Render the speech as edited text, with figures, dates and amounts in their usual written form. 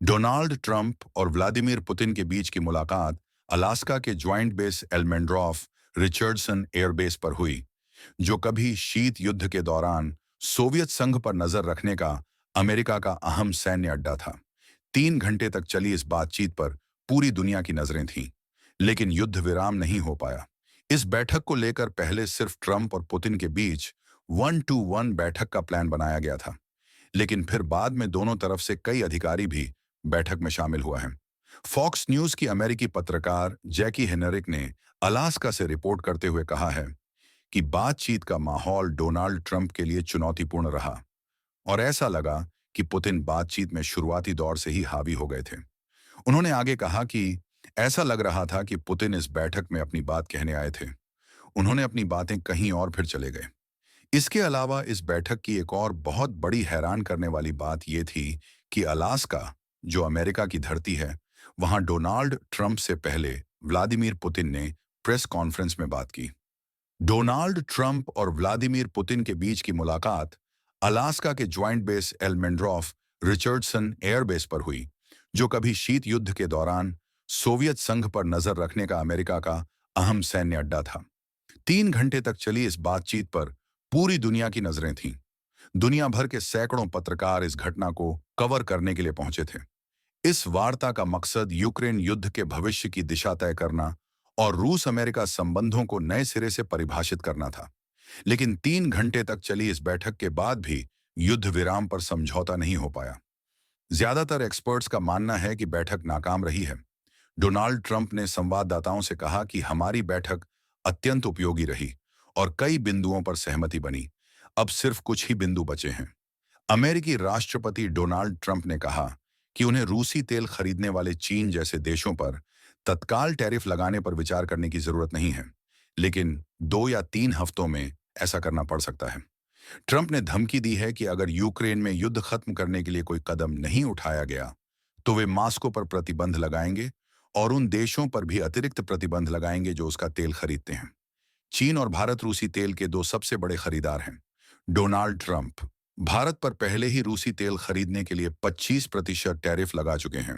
Donald Trump और Vladimir Putin के बीच की मुलाकात अलास्का के ज्वाइंट बेस एल्मेंड्रॉफ रिचर्डसन एयरबेस पर हुई, जो कभी शीत युद्ध के दौरान सोवियत संघ पर नजर रखने का अमेरिका का अहम सैन्य अड्डा था। 3 घंटे तक चली इस बातचीत पर पूरी दुनिया की नजरें थीं, लेकिन युद्ध विराम नहीं हो पाया। इस बैठक को लेकर पहले सिर्फ ट्रंप और पुतिन के बीच 1-to-1 बैठक का प्लान बनाया गया था, लेकिन फिर बाद में दोनों तरफ से कई अधिकारी भी बैठक में शामिल हुआ है। फॉक्स न्यूज की अमेरिकी पत्रकार जैकी हेनरिक ने अलास्का से रिपोर्ट करते हुए कहा है कि बातचीत का माहौल डोनाल्ड ट्रंप के लिए चुनौतीपूर्ण रहा और ऐसा लगा कि पुतिन बातचीत में शुरुआती दौर से ही हावी हो गए थे। उन्होंने आगे कहा कि ऐसा लग रहा था कि पुतिन इस बैठक में अपनी बात कहने आए थे। उन्होंने अपनी बातें कहीं और फिर चले गए। इसके अलावा इस बैठक की एक और बहुत बड़ी हैरान करने वाली बात यह थी कि अलास्का, जो अमेरिका की धरती है, वहां डोनाल्ड ट्रंप से पहले व्लादिमीर पुतिन ने प्रेस कॉन्फ्रेंस में बात की। डोनाल्ड ट्रंप और व्लादिमीर पुतिन के बीच की मुलाकात अलास्का के ज्वाइंट बेस एल्मेंड्रॉफ रिचर्डसन एयरबेस पर हुई, जो कभी शीत युद्ध के दौरान सोवियत संघ पर नजर रखने का अमेरिका का अहम सैन्य अड्डा था। 3 घंटे तक चली इस बातचीत पर पूरी दुनिया की नजरें थीं। दुनिया भर के सैकड़ों पत्रकार इस घटना को कवर करने के लिए पहुंचे थे। इस वार्ता का मकसद यूक्रेन युद्ध के भविष्य की दिशा तय करना और रूस अमेरिका संबंधों को नए सिरे से परिभाषित करना था। लेकिन 3 घंटे तक चली इस बैठक के बाद भी युद्ध विराम पर समझौता नहीं हो पाया। ज्यादातर एक्सपर्ट्स का मानना है कि बैठक नाकाम रही है। डोनाल्ड ट्रंप ने संवाददाताओं से कहा कि हमारी बैठक अत्यंत उपयोगी रही और कई बिंदुओं पर सहमति बनी। अब सिर्फ कुछ ही बिंदु बचे हैं। अमेरिकी राष्ट्रपति डोनाल्ड ट्रंप ने कहा कि उन्हें रूसी तेल खरीदने वाले चीन जैसे देशों पर तत्काल टैरिफ लगाने पर विचार करने की जरूरत नहीं है, लेकिन 2 या 3 हफ्तों में ऐसा करना पड़ सकता है। ट्रंप ने धमकी दी है कि अगर यूक्रेन में युद्ध खत्म करने के लिए कोई कदम नहीं उठाया गया, तो वे मॉस्को पर प्रतिबंध लगाएंगे और उन देशों पर भी अतिरिक्त प्रतिबंध लगाएंगे जो उसका तेल खरीदते हैं। चीन और भारत रूसी तेल के दो सबसे बड़े खरीदार हैं। डोनाल्ड ट्रंप भारत पर पहले ही रूसी तेल खरीदने के लिए 25% टैरिफ लगा चुके हैं।